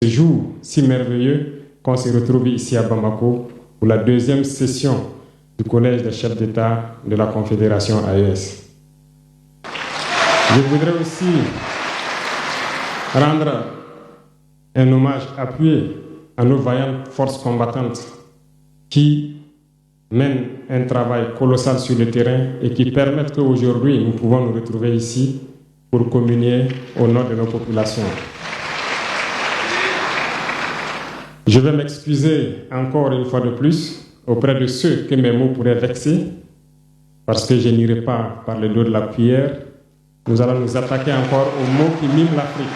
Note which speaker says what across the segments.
Speaker 1: Ce jour si merveilleux qu'on se retrouve ici à Bamako pour la deuxième session du Collège des chefs d'État de la Confédération AES. Je voudrais aussi rendre un hommage appuyé à nos vaillantes forces combattantes qui mènent un travail colossal sur le terrain et qui permettent qu'aujourd'hui nous pouvons nous retrouver ici pour communier au nom de nos populations. Je vais m'excuser encore une fois de plus auprès de ceux que mes mots pourraient vexer, parce que je n'irai pas par le dos de la cuillère. Nous allons nous attaquer encore aux mots qui miment l'Afrique.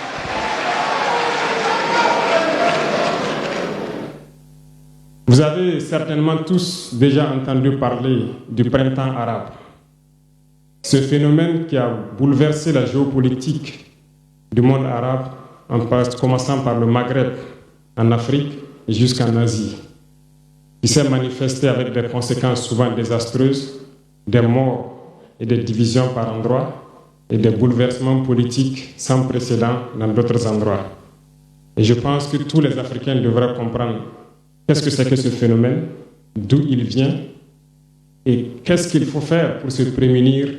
Speaker 1: Vous avez certainement tous déjà entendu parler du printemps arabe. Ce phénomène qui a bouleversé la géopolitique du monde arabe, en commençant par le Maghreb, en Afrique jusqu'en Asie, qui s'est manifesté avec des conséquences souvent désastreuses, des morts et des divisions par endroits, et des bouleversements politiques sans précédent dans d'autres endroits. Et je pense que tous les Africains devraient comprendre qu'est-ce que c'est que ce phénomène, d'où il vient, et qu'est-ce qu'il faut faire pour se prémunir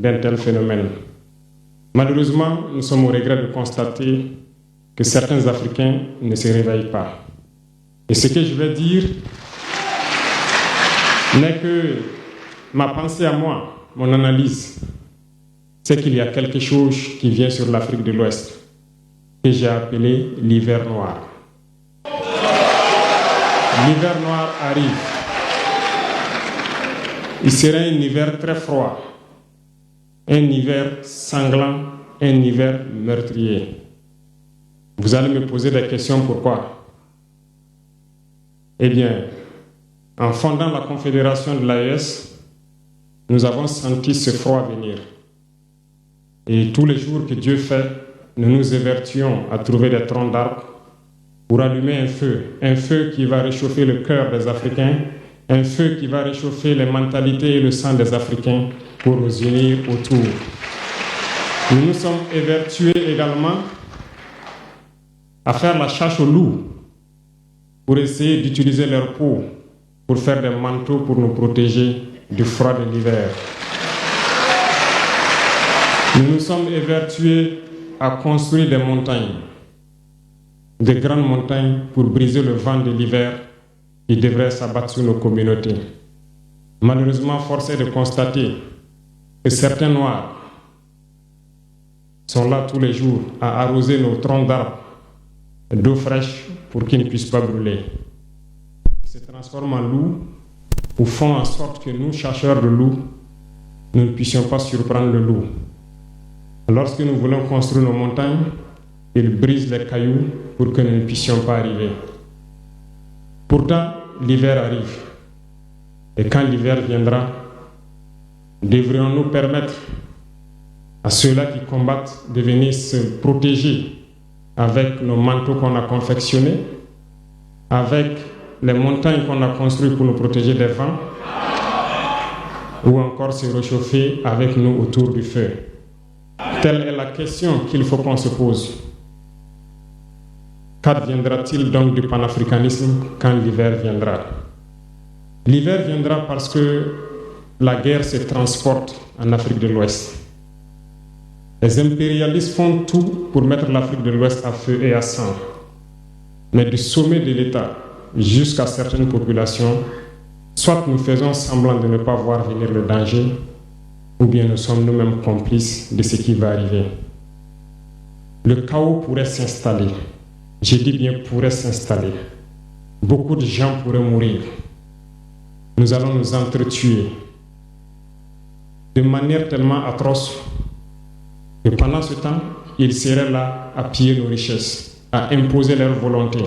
Speaker 1: d'un tel phénomène. Malheureusement, nous sommes au regret de constater que certains Africains ne se réveillent pas. Et ce que je vais dire n'est que ma pensée à moi, mon analyse, c'est qu'il y a quelque chose qui vient sur l'Afrique de l'Ouest, que j'ai appelé l'hiver noir. L'hiver noir arrive. Il sera un hiver très froid, un hiver sanglant, un hiver meurtrier. Vous allez me poser des questions, pourquoi? Eh bien, en fondant la Confédération de l'AES, nous avons senti ce froid venir. Et tous les jours que Dieu fait, nous nous évertuons à trouver des troncs d'arbres pour allumer un feu qui va réchauffer le cœur des Africains, un feu qui va réchauffer les mentalités et le sang des Africains pour nous unir autour. Nous nous sommes évertués également à faire la chasse aux loups pour essayer d'utiliser leur peau pour faire des manteaux pour nous protéger du froid de l'hiver. Nous nous sommes évertués à construire des montagnes, de grandes montagnes pour briser le vent de l'hiver qui devrait s'abattre sur nos communautés. Malheureusement, force est de constater que certains Noirs sont là tous les jours à arroser nos troncs d'arbres d'eau fraîche pour qu'ils ne puissent pas brûler. Ils se transforment en loups ou font en sorte que nous, chasseurs de loups, nous ne puissions pas surprendre le loup. Lorsque nous voulons construire nos montagnes, ils brisent les cailloux pour que nous ne puissions pas arriver. Pourtant, l'hiver arrive. Et quand l'hiver viendra, devrions-nous permettre à ceux-là qui combattent de venir se protéger avec nos manteaux qu'on a confectionnés, avec les montagnes qu'on a construites pour nous protéger des vents, ou encore se réchauffer avec nous autour du feu. Telle est la question qu'il faut qu'on se pose. Qu'adviendra-t-il donc du panafricanisme quand l'hiver viendra? L'hiver viendra parce que la guerre se transporte en Afrique de l'Ouest. Les impérialistes font tout pour mettre l'Afrique de l'Ouest à feu et à sang. Mais du sommet de l'État jusqu'à certaines populations, soit nous faisons semblant de ne pas voir venir le danger, ou bien nous sommes nous-mêmes complices de ce qui va arriver. Le chaos pourrait s'installer. Je dis bien pourrait s'installer. Beaucoup de gens pourraient mourir. Nous allons nous entretuer de manière tellement atroce que pendant ce temps, ils seraient là à piller nos richesses, à imposer leur volonté.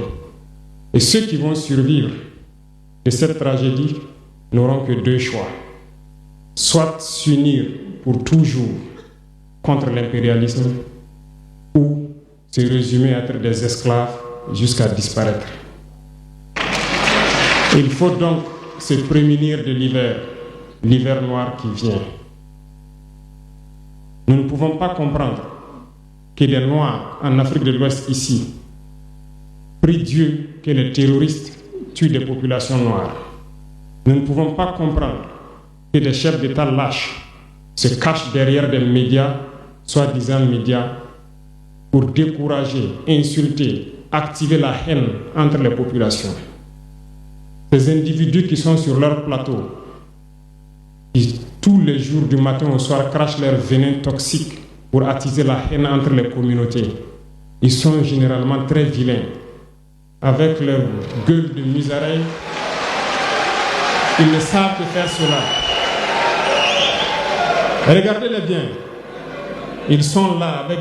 Speaker 1: Et ceux qui vont survivre de cette tragédie n'auront que deux choix. Soit s'unir pour toujours contre l'impérialisme ou se résumer à être des esclaves jusqu'à disparaître. Il faut donc se prémunir de l'hiver noir qui vient. Nous ne pouvons pas comprendre que les Noirs en Afrique de l'Ouest ici Prie Dieu que les terroristes tuent des populations noires. Nous ne pouvons pas comprendre que des chefs d'État lâches se cachent derrière des médias, soi-disant médias, pour décourager, insulter, activer la haine entre les populations. Ces individus qui sont sur leur plateau, qui tous les jours du matin au soir crachent leur venin toxique pour attiser la haine entre les communautés, ils sont généralement très vilains. Avec leur gueule de misareille, ils ne savent que faire cela. Regardez-les bien. Ils sont là avec